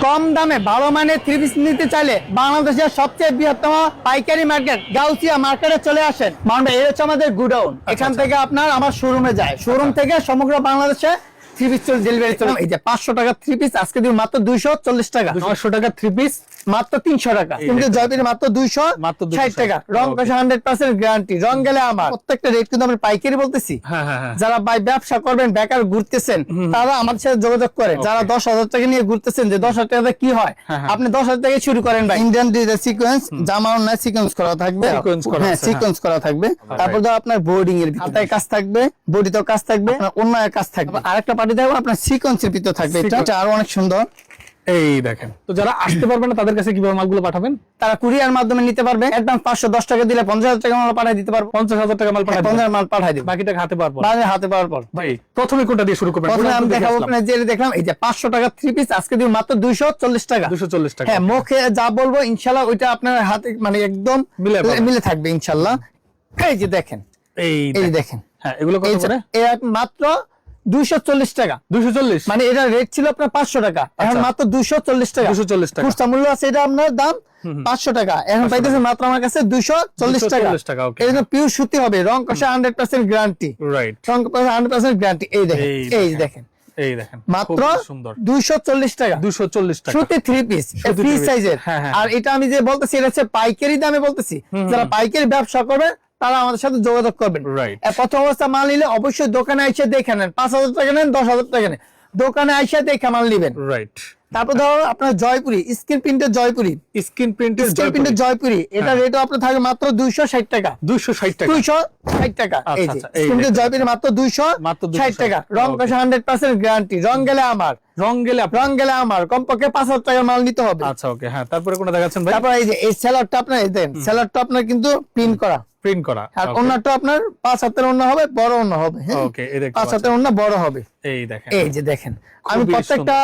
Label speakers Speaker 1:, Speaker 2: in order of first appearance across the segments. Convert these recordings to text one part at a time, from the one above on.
Speaker 1: কম দামে ভালো মানের থ্রি পিস নিতে চাইলে বাংলাদেশের সবচেয়ে বৃহত্তম পাইকারি মার্কেট গাউসিয়া মার্কেটে চলে আসেন। মানে এই হচ্ছে আমাদের গুডাউন। এখান থেকে আপনার আমার শোরুমে যায়, শোরুম থেকে সমগ্র বাংলাদেশে থ্রি পিস ডেলিভারি চলে। এই যে 500 টাকা থ্রি পিস আজকে দিব মাত্র 240 টাকা।
Speaker 2: 900 টাকা থ্রি পিস
Speaker 1: মাত্র 300 টাকা। কিন্তু জয়পুরে মাত্র 260 টাকা। রং কষা 100% গ্যারান্টি। রং গেলে আমার প্রত্যেকটা রেট কিন্তু আমরা পাইকারি বলতেছি। যারা ভাই ব্যবসা করবেন, বেকার ঘুরতেছেন, তারা আমাদের সাথে যোগাযোগ করেন। যারা 10,000 টাকা নিয়ে ঘুরতেছেন যে 10,000 টাকা কি হয়, আপনি 10,000 টাকা শুরু করেন ভাই। ইন্ডিয়ান ডিজাইন সিকোয়েন্স জামাও না সিকোয়েন্স করা থাকবে। হ্যাঁ, সিকোয়েন্স করা থাকবে। তারপর তো আপনার বোর্ডিং এর হাতায় কাজ থাকবে, বডিতেও কাজ থাকবে, অন্যায় কাজ থাকবে। আরেকটা পার্টি থাকবে আপনার সিকোয়েন্সের ভিতর থাকবে। এটা আরো অনেক সুন্দর।
Speaker 2: এই দেখেন, তো যারা আসতে পারবে না তাদের কাছে কিভাবে মালগুলো পাঠাবেন?
Speaker 1: তারা কুরিয়ার মাধ্যমে নিতে পারবে। অ্যাডভান্স 510 টাকা দিলে 50,000 টাকা মাল পাঠিয়ে দিতে পারবো।
Speaker 2: 50,000 টাকা মাল পাঠাবেন,
Speaker 1: 50,000 মাল পাঠিয়ে দিবেন।
Speaker 2: বাকিটা হাতে পাওয়ার পর।
Speaker 1: হাতে পাওয়ার পর
Speaker 2: ভাই প্রথমে কোনটা দিয়ে শুরু করবেন?
Speaker 1: প্রথমে আমি দেখাবো আপনাদের যে দেখলাম এই যে 500 টাকা থ্রি পিস আজকে দিব মাত্র 240 টাকা।
Speaker 2: 240 টাকা।
Speaker 1: হ্যাঁ, মুখে যা বলবো ইনশাআল্লাহ ওইটা আপনার হাতে মানে একদম মিলে থাকবে ইনশাআল্লাহ। এই যে দেখেন, এই দেখেন।
Speaker 2: হ্যাঁ, এগুলো কত করে?
Speaker 1: এরা মাত্র 240 টাকা।
Speaker 2: 240
Speaker 1: মানে এটা রেট ছিল আপনার 500 টাকা, এখন মাত্র 240 টাকা।
Speaker 2: 240 টাকা
Speaker 1: খুচরা মূল্য আছে এটা আপনার দাম 500 টাকা, এখন পাইতেছেন মাত্র আমার কাছে 240 টাকা। এটা পিওর সুতি হবে, রং কষা 100% গ্যারান্টি।
Speaker 2: রাইট,
Speaker 1: রং কষা 100% গ্যারান্টি। এই দেখেন, এই দেখেন,
Speaker 2: এই দেখেন,
Speaker 1: মাত্র 240 টাকা।
Speaker 2: 240 টাকা
Speaker 1: সুতি থ্রি পিস ফ্রি সাইজের। আর এটা আমি যে বলতেছি এটা হচ্ছে পাইকারি দামে বলতেছি। যারা পাইকারি ব্যবসা করবে তারা আমাদের সাথে যোগাযোগ করবেন। প্রথম অবস্থা মাল নিলে অবশ্যই দোকানে এসে দেখে নেন। 5,000 টাকা নেন, 10,000 টাকা নেন, দোকানে এসে দেখে মাল নিবেন।
Speaker 2: রাইট।
Speaker 1: তারপর ধরো আপনার জয়পুরি স্ক্রিন প্রিন্টের জয়পুরি,
Speaker 2: স্ক্রিন প্রিন্টের
Speaker 1: জয়পুরি, এটা রেট আপনার থাকে মাত্র 260 টাকা।
Speaker 2: 260 টাকা।
Speaker 1: 260 টাকা। এই যে স্ক্রিন প্রিন্টের জয়পুরি মাত্র 260 টাকা। রং কষা 100% গ্যারান্টি। রং গেলে আমার কমপক্ষে 5,000 টাকার মাল নিতে হবে।
Speaker 2: আচ্ছা, ওকে। হ্যাঁ, তারপরে কোনটা দেখাচ্ছেন ভাই?
Speaker 1: তারপর এই যে এই সেলারটা আপনার দেন, সেলারটা আপনার কিন্তু প্রিন্ট করা। আর ওন্নাটা আপনার 5 হাতের ওন্না হবে, বড় ওন্না হবে।
Speaker 2: ওকে, এই দেখুন
Speaker 1: 5 হাতের ওন্না বড় হবে।
Speaker 2: এই দেখেন,
Speaker 1: এই যে দেখেন, আমি প্রত্যেকটা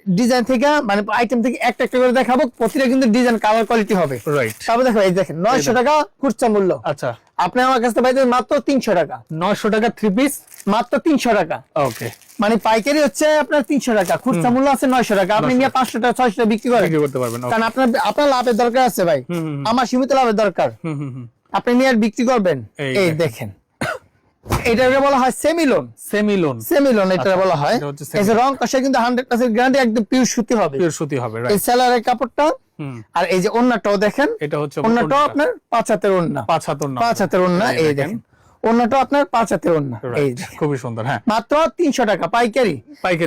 Speaker 1: ডিজাইন থেকে মানে আইটেম থেকে একটা একটা করে দেখাবো। প্রতিটা কিন্তু ডিজাইন কালার কোয়ালিটি হবে।
Speaker 2: রাইট।
Speaker 1: তারপর দেখো এই দেখেন 900 টাকা খুচরা মূল্য।
Speaker 2: আচ্ছা,
Speaker 1: আপনি আমার কাছে পাইতেন মাত্র 300 টাকা।
Speaker 2: 900 টাকা থ্রি পিস
Speaker 1: মাত্র 300 টাকা।
Speaker 2: ওকে,
Speaker 1: মানে পাইকারি হচ্ছে আপনার 300 টাকা, খুচরা মূল্য আছে 900 টাকা। আপনি নিয়ে 500 টাকা 600 টাকা বিক্রি
Speaker 2: করতে পারবেন।
Speaker 1: কারণ আপনার লাভের দরকার আছে ভাই, আমার সীমিত লাভের দরকার। আপনি নিয়ে আর বিক্রি করবেন। এই দেখেন, এটাকে বলা হয় সেমিলোন এটা বলা হয়। এই যে রং কষা কিন্তু 100% গ্যারান্টি, একদম পিওর সুতি হবে। এই সেলারের কাপড়টা আর এই যে ওন্নাটাও দেখেন,
Speaker 2: এটা হচ্ছে
Speaker 1: ওন্নাটাও আপনার 5 হাতের ওন্না। 5 হাতের ওন্না। এই দেখেন, ওন্নাটাও আপনার 5 হাতের ওন্না। এই
Speaker 2: খুবই সুন্দর। হ্যাঁ, মাত্র
Speaker 1: 300 টাকা পাইকারি।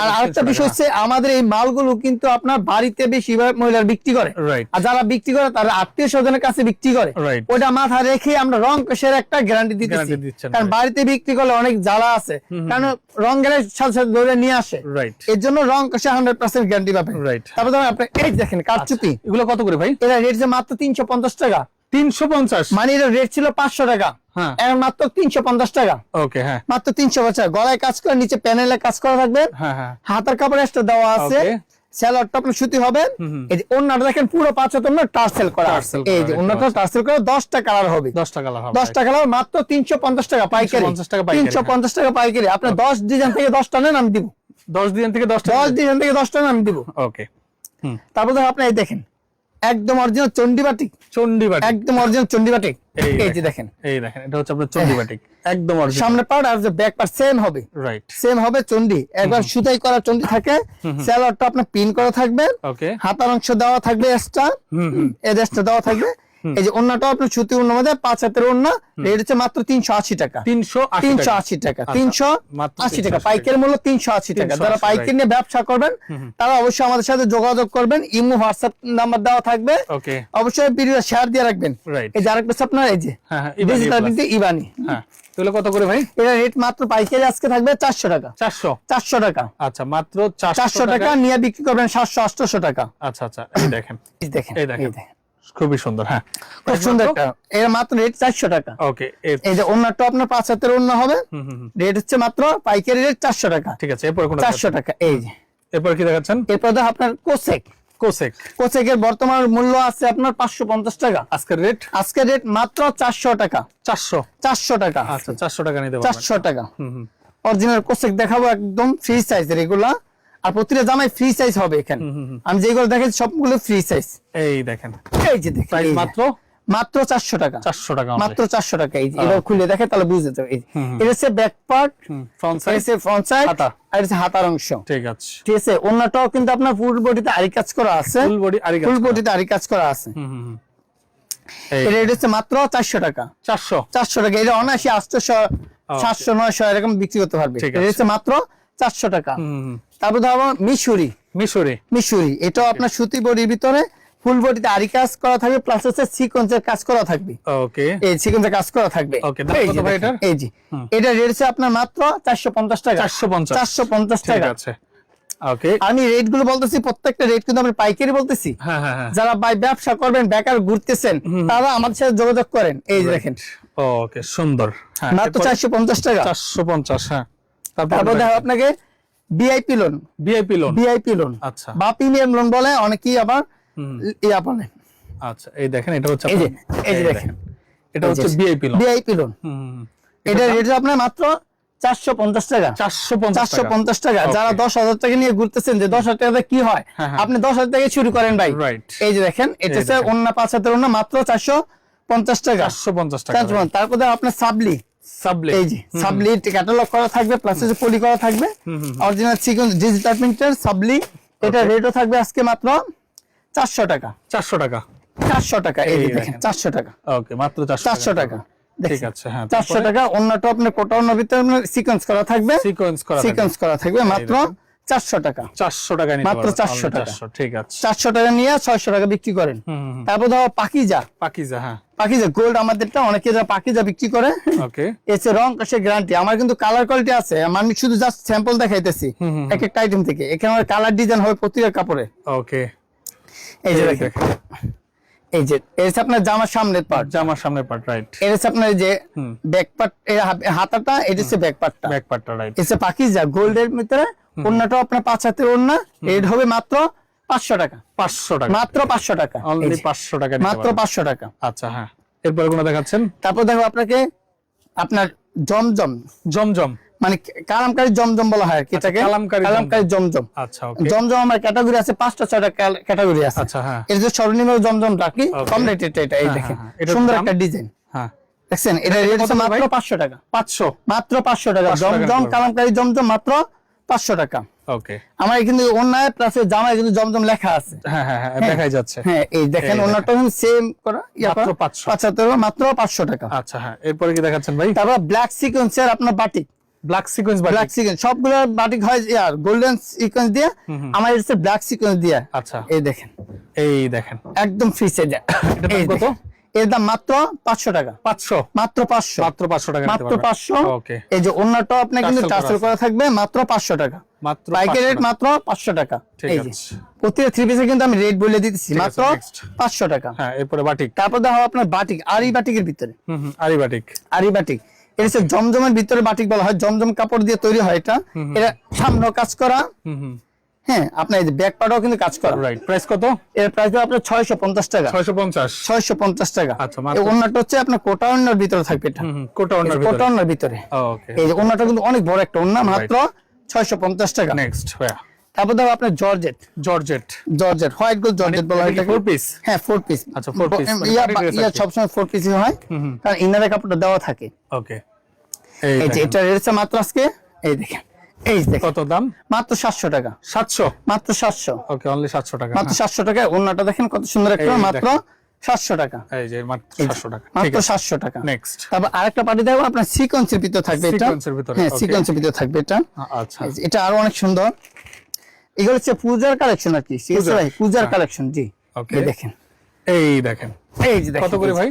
Speaker 1: আর আরেকটা বিষয় হচ্ছে আমাদের এই মালগুলো কিন্তু আপনার বাড়িতে বেশিরভাগ মহিলারা বিক্রি করে। আর যারা বিক্রি করে তারা আত্মীয় স্বজনের কাছে বিক্রি করে। ওটা মাথায় রেখে আমরা রং কষের একটা গ্যারান্টি দিতেছি। কারণ বাড়িতে বিক্রি করলে অনেক জ্বালা আছে, কারণ রং গেলে সাথে সাথে ধরে নিয়ে আসে। এর জন্য রং কষে 100% গ্যারান্টি পাবেন। তারপর আপনি এই দেখেন কারচুপি,
Speaker 2: এগুলো কত করে ভাই?
Speaker 1: এটা রেট যে মাত্র 350 টাকা।
Speaker 2: 350?
Speaker 1: মানে এটা রেট ছিল 500 টাকা, এখন মাত্র 350 টাকা।
Speaker 2: ওকে, হ্যাঁ,
Speaker 1: মাত্র 350 টাকা। গলায় কাজ করে, নিচে প্যানেলে কাজ করা থাকবে। হাতের কাপড় এক্সট্রা দেওয়া আছে। সেলারটা আপনার সুতি হবে। এই যে ওন্নাটা দেখেন পুরো 5 হাত ওন্না টার্সেল করা। এই যে ওন্নাটা টার্সেল করা 10টা কালার হবে। 10টা কালার মাত্র 350 টাকা পাইকারি। 350 টাকা পাইকারি। আপনি 10 ডিজাইন থেকে 10টা নেন, আমি দিব।
Speaker 2: 10 ডিজাইন থেকে 10টা?
Speaker 1: 10 ডিজাইন থেকে 10টা আমি দিব।
Speaker 2: ওকে।
Speaker 1: তারপর আপনি এই দেখেন একদম অরিজিনাল চন্ডিবাটিক। একদম অরিজিনাল চন্ডিবাটিক। এই যে দেখেন,
Speaker 2: এটা হচ্ছে আপনার চন্ডিবাটিক, একদম অরিজিনাল।
Speaker 1: সামনে পার্ট আর যে ব্যাক পার্ট সেম হবে। রাইট, সেম হবে। চন্ডি একবার সুতাই করা চন্ডি থাকে। সেলারটা আপনার পিন করা থাকবে। ওকে, হাতার অংশ দেওয়া থাকবে এক্সট্রা, এই এক্সট্রা দেওয়া থাকবে। এই যে ওন্নাটাও আপনার সুতি ওন্না মধ্যে 5 হাতের ওন্না। রেট হচ্ছে মাত্র 380 টাকা। 380 টাকা। 380 টাকা পাইকারি মূল্য 380 টাকা। যারা পাইকারি নিয়ে ব্যবসা করবেন তারা অবশ্যই আমাদের সাথে যোগাযোগ করবেন। ইমো হোয়াটসঅ্যাপ নাম্বার দেওয়া থাকবে। ওকে, অবশ্যই ভিডিও শেয়ার দিয়ে রাখবেন। এই যে আরেকটা আপনার এই যে ডিজিটাল প্রিন্টে ইবানি। হ্যাঁ,
Speaker 2: এগুলো কত করে ভাই?
Speaker 1: এটা রেট মাত্র পাইকারি আজকে থাকবে 400 টাকা। 400 টাকা।
Speaker 2: আচ্ছা, মাত্র
Speaker 1: 400 টাকা নিয়ে বিক্রি করবেন 700-800 টাকা।
Speaker 2: আচ্ছা, এই দেখেন, এই দেখেন, খুবই সুন্দর। হ্যাঁ,
Speaker 1: খুব সুন্দর একটা। এর মাত্র রেট 400 টাকা। ওকে, এই যে ওন্নাটা আপনার 5 হাতের ওন্না হবে। রেট হচ্ছে মাত্র পাইকারি রেট 400 টাকা। ঠিক আছে, এরপর কোন 400 টাকা। এই যে
Speaker 2: এরপর কি দেখাচ্ছেন?
Speaker 1: এরপর আপনার কোসেকের বর্তমান মূল্য আছে আপনার 550 টাকা। আজকের রেট মাত্র 400 টাকা। 400 টাকা।
Speaker 2: আচ্ছা, 400 টাকা নিতে পারবেন।
Speaker 1: 400 টাকা। অরিজিনাল কোসেক দেখাবো, একদম ফ্রি সাইজের এগুলা। আর প্রতিটা জামাই ফ্রি সাইজ হবে এখানে। আমি যেগুলো দেখেছি সবগুলো ফ্রি সাইজ।
Speaker 2: এই দেখেন,
Speaker 1: এই যে দেখেন
Speaker 2: প্রাইস মাত্র
Speaker 1: মাত্র 400 টাকা।
Speaker 2: 400 টাকা
Speaker 1: মাত্র 400 টাকা। এই যে এটা খুলে দেখে তাহলে বুঝতে যাবে। এই এটা হচ্ছে back part,
Speaker 2: front side,
Speaker 1: front side,
Speaker 2: হাতা,
Speaker 1: আর এটা হাতার অংশ।
Speaker 2: ঠিক আছে,
Speaker 1: ঠিক আছে। ওন্নাটাও কিন্তু আপনার ফুল বডিতে আরি কাজ করা আছে,
Speaker 2: ফুল বডি আরি কাজ,
Speaker 1: ফুল বডিতে আরি কাজ করা আছে। এটা রেট হচ্ছে মাত্র 400 টাকা। 400 টাকা। এটা অনায়াসে 800 700 900 এরকম বিক্রি করতে পারবে। এটা হচ্ছে মাত্র 400 টাকা। তারপর ধরো মিশরি, মিশরি এটাও আপনার সুতি বডির ভিতরে ফুল বডিতে আরি কাজ করা থাকবে, প্লাস হচ্ছে সিকোয়েন্সের কাজ করা থাকবে।
Speaker 2: ওকে,
Speaker 1: এই সিকোয়েন্সের কাজ করা থাকবে।
Speaker 2: এই যে ভাই
Speaker 1: এই যে এটা রেট হচ্ছে আপনার মাত্র 450 টাকা। 450 টাকা।
Speaker 2: ঠিক আছে, ওকে।
Speaker 1: আমি রেট গুলো বলতেছি, প্রত্যেকটা রেট কিন্তু আমি পাইকারি বলতেছি। যারা ভাই ব্যবসা করবেন, বেকার ঘুরতেছেন, তারা আমাদের সাথে যোগাযোগ করেন। এই যে দেখেন,
Speaker 2: ওকে, সুন্দর,
Speaker 1: মাত্র 450 টাকা।
Speaker 2: 450। হ্যাঁ,
Speaker 1: তারপর দেখো আপনাকে ভিআইপি লোন, ভিআইপি লোন,
Speaker 2: আচ্ছা,
Speaker 1: বা প্রিমিয়াম লোন বলে অনেকেই আবার ইয়া বলে।
Speaker 2: আচ্ছা, এই দেখেন, এটা হচ্ছে
Speaker 1: এই যে দেখেন,
Speaker 2: এটা হচ্ছে ভিআইপি লোন,
Speaker 1: ভিআইপি লোন। এটা রেট আপনার মাত্র 450 টাকা। 450 টাকা। যারা 10,000 টাকা নিয়ে ঘুরতেছেন যে 10,000 টাকা কি হয়, আপনি 10,000 টাকা শুরু করেন ভাই। এই যে দেখেন, এটা হচ্ছে ওন্না 5 হাতের ওন্না, মাত্র 450 টাকা।
Speaker 2: 450 টাকা।
Speaker 1: তারপরে আপনার সাবলি, এই যে সাবলি ক্যাটালগ করা থাকবে, প্লাস হচ্ছে পলি করা থাকবে, অরিজিনাল সিকোয়েন্স ডিজিটাল প্রিন্টার সাবলি। এটা রেটও থাকবে আজকে মাত্র 400 টাকা।
Speaker 2: 400 টাকা।
Speaker 1: 400 টাকা। এই যে দেখেন, 400 টাকা।
Speaker 2: ওকে, মাত্র
Speaker 1: 400 টাকা।
Speaker 2: ঠিক আছে, হ্যাঁ,
Speaker 1: 400 টাকা। অন্যটা আপনার কোটা অন্য ভিতরে সিকোয়েন্স করা থাকবে, সিকোয়েন্স করা থাকবে, মাত্র 400 টাকা।
Speaker 2: 400 টাকা,
Speaker 1: মাত্র 400 টাকা।
Speaker 2: ঠিক আছে,
Speaker 1: 400 টাকা নিয়ে 600 টাকা বিক্রি করেন। তারপর ধরো পাকিজা,
Speaker 2: হ্যাঁ,
Speaker 1: পাকিজা গোল্ড আমাদেরটা অনেকে যারা পাকিজা বিক্রি করে,
Speaker 2: ওকে,
Speaker 1: এসে রং কষে গ্যারান্টি। আমার কিন্তু কালার কোয়ালিটি আছে, আমি শুধু জাস্ট স্যাম্পল দেখাইতেছি এক একটা আইটেম থেকে। এখানে আমার কালার ডিজাইন হবে প্রতিটা কাপড়ে।
Speaker 2: ওকে,
Speaker 1: এই যে দেখেন, এই যে এর আপনার জামার সামনের পার্ট,
Speaker 2: রাইট।
Speaker 1: এর আপনার যে ব্যাক পার্ট, হাতাটা, এটা হচ্ছে ব্যাক পার্টটা,
Speaker 2: রাইট।
Speaker 1: এসে পাকিজা গোল্ডের ভিতরে। ওন্নাটাও আপনার 5 হাতের ওন্না। রেট হবে মাত্র 500 টাকা।
Speaker 2: 500 টাকা,
Speaker 1: মাত্র 500 টাকা।
Speaker 2: অনলি 500 টাকা,
Speaker 1: মাত্র 500 টাকা।
Speaker 2: আচ্ছা, হ্যাঁ, এরপরে কোন দেখাচ্ছেন?
Speaker 1: তারপর দেখো আপনাকে আপনার জমজম, মানে কালামকারী জমজম বলা হয় এটাকে, কালামকারী জমজম।
Speaker 2: আচ্ছা, ওকে।
Speaker 1: জমজম আমার ক্যাটাগরি আছে 5টা 6টা ক্যাটাগরি আছে।
Speaker 2: আচ্ছা, হ্যাঁ,
Speaker 1: এর যে সর্বনিম্ন জমজম রাখি, কম রেটেড এটা। এই দেখেন, সুন্দর একটা ডিজাইন।
Speaker 2: হ্যাঁ,
Speaker 1: দেখছেন, এটা রেট আছে মাত্র 500 টাকা।
Speaker 2: 500,
Speaker 1: মাত্র 500 টাকা। জমজম কালামকারী জমজম মাত্র 500 টাকা।
Speaker 2: ওকে।
Speaker 1: আমার কিন্তু অন্যায় প্লাস জামায় কিন্তু জমজম লেখা আছে।
Speaker 2: হ্যাঁ, দেখাই যাচ্ছে।
Speaker 1: হ্যাঁ, এই দেখেন, অন্যটা সেম করা,
Speaker 2: মাত্র 500,
Speaker 1: মাত্র 500 টাকা।
Speaker 2: আচ্ছা, হ্যাঁ, এরপরে কি দেখাচ্ছেন ভাই?
Speaker 1: তারপর ব্ল্যাক সিকোয়েন্সের আপনার বাটিক,
Speaker 2: ব্ল্যাক সিকোয়েন্স,
Speaker 1: সবগুলো বাটিক হয় ইয়ার গোল্ডেন সিকোয়েন্স দিয়ে, আমার এটা ব্ল্যাক সিকোয়েন্স দিয়ে।
Speaker 2: আচ্ছা,
Speaker 1: এই দেখেন, একদম ফ্রি সাইজ।
Speaker 2: এটা কত?
Speaker 1: এর দাম মাত্র 500 টাকা।
Speaker 2: 500,
Speaker 1: মাত্র 500,
Speaker 2: মাত্র 500 টাকা,
Speaker 1: মাত্র 500।
Speaker 2: ওকে।
Speaker 1: এই যে অন্যটা আপনি কিন্তু টাসেল করা থাকবে, মাত্র 500 টাকা।
Speaker 2: মাত্র
Speaker 1: পাইকারি রেট মাত্র 500 টাকা।
Speaker 2: এই যে
Speaker 1: প্রতিটা 3 পিসে কিন্তু আমি রেট বলে দিতেছি, মাত্র 500 টাকা।
Speaker 2: হ্যাঁ, এরপরে বাটিক।
Speaker 1: তারপর দেখো আপনার বাটিক, আরি বাটিকের ভিতরে, আরি বাটিক। এটা হচ্ছে জমজমের ভিতরে বাটিক বলা হয়, জমজম কাপড় দিয়ে তৈরি হয় এটা। এটা সামনে কাজ করা, হ্যাঁ, আপনার এই যে ব্যাক পার্টও কিন্তু কাজ করা।
Speaker 2: রাইট। প্রাইস কত?
Speaker 1: এর প্রাইস আপনার 650 টাকা। 650 টাকা।
Speaker 2: আচ্ছা,
Speaker 1: এই ওন্নাটা হচ্ছে আপনার কোটা ওন্নার ভিতরে থাকবে। এটা
Speaker 2: কোটা
Speaker 1: ওন্নার ভিতরে।
Speaker 2: ওকে।
Speaker 1: এই যে ওন্নাটা কিন্তু অনেক বড় একটা ওন্না, মাত্র 650 টাকা।
Speaker 2: নেক্সট,
Speaker 1: তারপর দেখো আপনার জর্জেট, হোয়াইট গোল্ড জর্জেট বলা হয় এটাকে।
Speaker 2: 4 পিস।
Speaker 1: হ্যাঁ, 4 পিস।
Speaker 2: আচ্ছা, 4 পিস।
Speaker 1: ইয়া সবসময় 4 পিসই হয়, কারণ ইনারের কাপড়টা দেওয়া থাকে।
Speaker 2: ওকে।
Speaker 1: এই যে এটা রেট মাত্র আজকে, এই দেখেন, এই দেখেন
Speaker 2: কত দাম?
Speaker 1: মাত্র 700 টাকা।
Speaker 2: 700,
Speaker 1: মাত্র 700।
Speaker 2: ওকে, অনলি 700 টাকা।
Speaker 1: মাত্র 700 টাকা। ওন্নাটা দেখেন কত সুন্দর একটা, মাত্র 700 টাকা।
Speaker 2: এই যে মাত্র 700 টাকা।
Speaker 1: মাত্র 700 টাকা।
Speaker 2: নেক্সট।
Speaker 1: তারপর আরেকটা পার্টি দেখো আপনার সিকোয়েন্সের ভিতরে থাকবে এটা। হ্যাঁ, সিকোয়েন্সের ভিতরে থাকবে এটা।
Speaker 2: আচ্ছা,
Speaker 1: এটা আরো অনেক সুন্দর। এগুলো হচ্ছে পূজার কালেকশন আর কি, ঠিক আছে ভাই, পূজার কালেকশন। জি,
Speaker 2: ওকে।
Speaker 1: দেখেন,
Speaker 2: এই দেখেন,
Speaker 1: এই যে
Speaker 2: কত করে ভাই?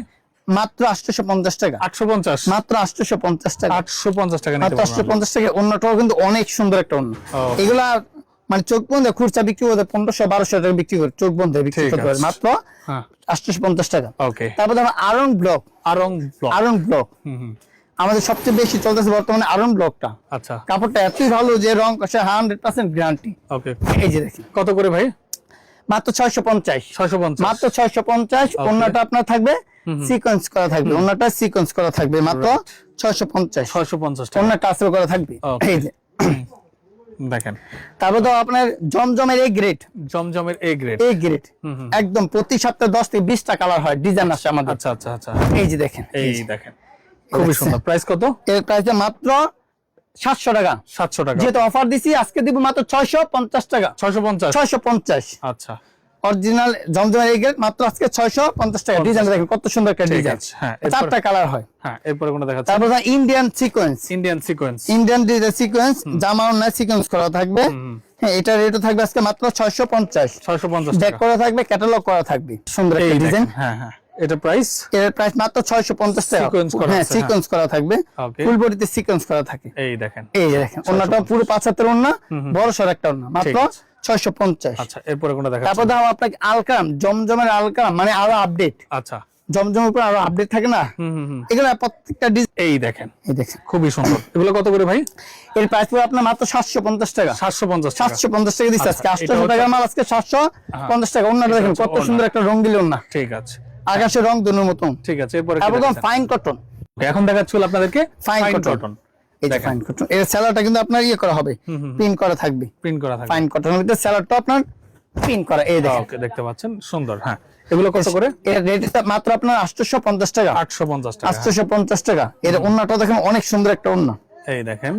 Speaker 1: মাত্র 850 টাকা।
Speaker 2: 850,
Speaker 1: মাত্র 850 টাকা।
Speaker 2: 850 টাকা
Speaker 1: মাত্র 850 টাকা। অন্যটাও কিন্তু অনেক সুন্দর একটা অন্য। এগুলা মানে চোখ বন্ধে খুচরা বিক্রি করতে 1500-1200 টাকা বিক্রি করে, চোখ বন্ধে বিক্রি করতে পারে মাত্র 850 টাকা।
Speaker 2: ওকে।
Speaker 1: তারপর দেখো আয়রন ব্লক, আমাদের সবচেয়ে বেশি চলতেছে বর্তমানে আয়রন ব্লকটা।
Speaker 2: আচ্ছা,
Speaker 1: কাপড়টা এতই ভালো যে রং কষে 100% গ্যারান্টি।
Speaker 2: ওকে।
Speaker 1: এই যে দেখেন,
Speaker 2: কত করে ভাই?
Speaker 1: মাত্র 650, মাত্র 650। অন্যটা আপনার থাকবে সিকোয়েন্স করা থাকবে, অন্যটা সিকোয়েন্স করা থাকবে, মাত্র 650
Speaker 2: টাকা।
Speaker 1: অন্য টাসেল করা থাকবে। এই যে
Speaker 2: দেখেন।
Speaker 1: তারপর তো আপনার জমজমের এ গ্রেড,
Speaker 2: জমজমের এ গ্রেড,
Speaker 1: এ গ্রেড একদম প্রতি সপ্তাহে 10 থেকে 20টা কালার হয়, ডিজাইন আসে আমাদের।
Speaker 2: আচ্ছা আচ্ছা আচ্ছা,
Speaker 1: এই যে দেখেন,
Speaker 2: এই দেখেন খুবই সুন্দর। প্রাইস কত?
Speaker 1: এর প্রাইস মাত্র 700 টাকা।
Speaker 2: 700 টাকা।
Speaker 1: যেহেতু অফার দিছি আজকে দিব মাত্র 650 টাকা।
Speaker 2: 650,
Speaker 1: 650।
Speaker 2: আচ্ছা
Speaker 1: অরিজিনাল জমজমের এই গ্রেড মাত্র আজকে 650 টাকা। ডিজাইন দেখেন কত সুন্দর একটা ডিজাইন।
Speaker 2: হ্যাঁ,
Speaker 1: 4টা কালার হয়।
Speaker 2: হ্যাঁ, এরপরে কোনটা দেখাচ্ছেন?
Speaker 1: তারপর Indian sequence,
Speaker 2: Indian sequence,
Speaker 1: Indian sequence জামা অন্য সিকোয়েন্স করা থাকবে। হ্যাঁ, এটা রেটও থাকবে আজকে মাত্র 650।
Speaker 2: 650
Speaker 1: ব্যাক
Speaker 2: টাকা।
Speaker 1: করা থাকবে, ক্যাটালগ করা থাকবে, সুন্দর
Speaker 2: এই
Speaker 1: একটা ডিজাইন।
Speaker 2: দেখেন, হ্যাঁ হ্যাঁ, এটা প্রাইস?
Speaker 1: এর প্রাইস মাত্র 650 টাকা।
Speaker 2: সিকোয়েন্স করা
Speaker 1: হ্যাঁ,
Speaker 2: আছে,
Speaker 1: সিকোয়েন্স করা থাকবে,
Speaker 2: ওকে।
Speaker 1: ফুল বডিতে সিকোয়েন্স করা থাকে।
Speaker 2: এই দেখেন,
Speaker 1: এই যে দেখেন, ওন্নাটা পুরো 5 হাতের ওন্না, বড় সর একটা ওন্না, মাত্র 650।
Speaker 2: আচ্ছা, এরপরে কোনটা দেখাচ্ছেন?
Speaker 1: তারপর দাও আপনাকে আলকাম, জমজমের আলকাম, মানে আরো আপডেট।
Speaker 2: আচ্ছা,
Speaker 1: জমজমের উপর আরো আপডেট থাকে না, এগুলো প্রত্যেকটা
Speaker 2: এই দেখেন,
Speaker 1: এই দেখেন
Speaker 2: খুবই সুন্দর। এগুলো কত করে ভাই?
Speaker 1: এর প্রাইস পুরো আপনার মাত্র 750 টাকা।
Speaker 2: 750 টাকা।
Speaker 1: 750 টাকা দিচ্ছে আজকে।
Speaker 2: আচ্ছা,
Speaker 1: 800 টাকার মাল আজকে 750 টাকা। ওন্নাটা দেখেন কত সুন্দর একটা রঙিন ওন্না,
Speaker 2: ঠিক আছে,
Speaker 1: আকাশের রং দুনোর মতন।
Speaker 2: ঠিক আছে। এরপরে
Speaker 1: তারপর ফাইন কটন,
Speaker 2: এখন দেখাচ্ছি আপনাদেরকে
Speaker 1: ফাইন কটন। এই যে ফাইন কটন, এর সেলারটা কিন্তু আপনার ইয়ে করা হবে, প্রিন্ট করা থাকবে,
Speaker 2: প্রিন্ট করা থাকবে।
Speaker 1: ফাইন কটনের ভিতরে সেলারটা আপনার প্রিন্ট করা। এই দেখেন,
Speaker 2: ওকে, দেখতে পাচ্ছেন, সুন্দর। হ্যাঁ, এগুলো কত করে?
Speaker 1: এর রেট মাত্র আপনার 850 টাকা।
Speaker 2: 850 টাকা।
Speaker 1: 850 টাকা। এর ওন্নাটা দেখেন অনেক সুন্দর একটা ওন্না।
Speaker 2: এই দেখেন,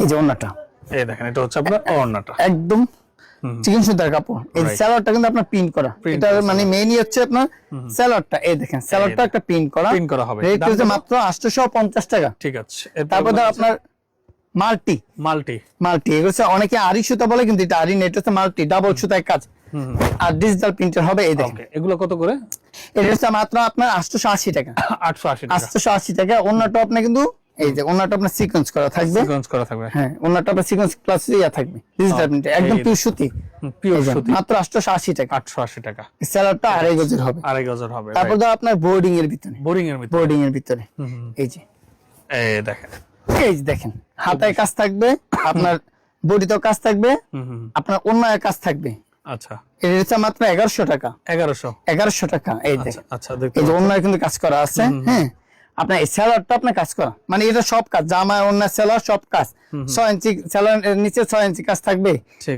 Speaker 1: এই যে ওন্নাটা,
Speaker 2: এই দেখেন, এটা হচ্ছে আপনার ওড়নাটা,
Speaker 1: একদম চিকেন সুতার কাপড়। এই সেলারটা কিন্তু আপনার প্রিন্ট করা, এটা মানে মেইনই হচ্ছে আপনার সেলারটা। এই দেখেন, সেলারটা একটা প্রিন্ট করা,
Speaker 2: প্রিন্ট করা হবে।
Speaker 1: রেট হচ্ছে মাত্র 850 টাকা।
Speaker 2: ঠিক আছে।
Speaker 1: তারপর আপনার মাল্টি,
Speaker 2: মাল্টি,
Speaker 1: মাল্টি এগুলো হচ্ছে অনেকে আরি সুতা বলে, কিন্তু এটা আরি নেট হচ্ছে মাল্টি, ডাবল সুতায় কাজ আর ডিজিটাল প্রিন্টার হবে। এই দেখেন,
Speaker 2: এগুলো কত করে?
Speaker 1: এটা হচ্ছে মাত্র আপনার 880 টাকা।
Speaker 2: 880 টাকা।
Speaker 1: 880 টাকা। ওন্নাটা আপনি কিন্তু এই যে ওন্নাটা আপনার সিকোয়েন্স করা থাকবে,
Speaker 2: সিকোয়েন্স করা থাকবে।
Speaker 1: হ্যাঁ, ওন্নাটা আপনার সিকোয়েন্স প্লাস ইয়া থাকবে, ডিজিটাল প্রিন্টার, একদম পিওর সুতি,
Speaker 2: পিওর সুতি,
Speaker 1: মাত্র 880 টাকা।
Speaker 2: 880 টাকা।
Speaker 1: সেলারটা আড়াই গজের হবে,
Speaker 2: আড়াই গজের হবে।
Speaker 1: তারপর দাও আপনার বোর্ডিং এর ভিতরে,
Speaker 2: বোরিং এর ভিতরে,
Speaker 1: বোর্ডিং এর ভিতরে এই যে,
Speaker 2: এই দেখেন,
Speaker 1: এই যে দেখেন, হাতায় কাজ থাকবে, আপনার বডিতেও কাজ থাকবে, আপনার অন্যায় কাজ থাকবে।
Speaker 2: আচ্ছা,
Speaker 1: এর হচ্ছে মাত্র 1100 টাকা।
Speaker 2: 1100
Speaker 1: টাকা। এই দেখেন,
Speaker 2: আচ্ছা, দেখতে
Speaker 1: এই যে অন্যায় কিন্তু কাজ করা আছে। হ্যাঁ, আপনার এই সেলারটা আপনার কাজ করা, মানে এটা সব কাজ, জামা অন্যায় সেলার সব কাজ, 6 ইঞ্চি সেলার নিচে 6 ইঞ্চি কাজ থাকবে।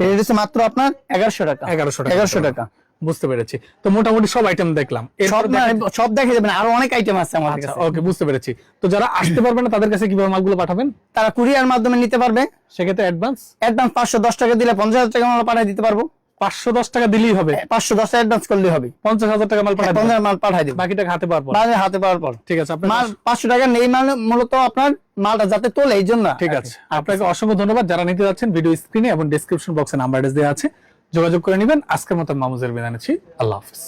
Speaker 1: এর হচ্ছে মাত্র আপনার 1100 টাকা। 1100 টাকা।
Speaker 2: বুঝতে পেরেছি। তো মোটামুটি সব আইটেম দেখলাম,
Speaker 1: সব সব দেখে যাবেন, আরো অনেক আইটেম আছে আমাদের কাছে।
Speaker 2: ওকে, বুঝতে পেরেছি। তো যারা আসতে পারবে না তাদের কাছে কিভাবে মালগুলো পাঠাবেন?
Speaker 1: তারা কুরিয়ার মাধ্যমে নিতে পারবে।
Speaker 2: সেক্ষেত্রে অ্যাডভান্স
Speaker 1: 510 টাকা দিলে 50,000 টাকা মাল পাঠিয়ে দিতে পারবো।
Speaker 2: 510 টাকা দিলেই হবে?
Speaker 1: 510 টাকা অ্যাডভান্স করলেই হবে,
Speaker 2: 50,000 টাকা মাল পাঠাবেন।
Speaker 1: 50,000 মাল পাঠিয়ে দিব,
Speaker 2: বাকি টাকা হাতে পাওয়ার পর?
Speaker 1: হাতে পাওয়ার পর।
Speaker 2: ঠিক আছে, আপনার
Speaker 1: মাল 500 টাকা নেই, মানে মূলত আপনার মালটা যাতে তোলে এই জন্য।
Speaker 2: ঠিক আছে, আপনাকে অসংখ্য ধন্যবাদ। যারা নিতে যাচ্ছেন ভিডিও স্ক্রিনে এবং ডেসক্রিপশন বক্সে নাম্বার দেওয়া আছে, যোগাযোগ করে নেবেন। আজকের মতো মামুজের বিদায় নিচ্ছি। আল্লাহ হাফেজ।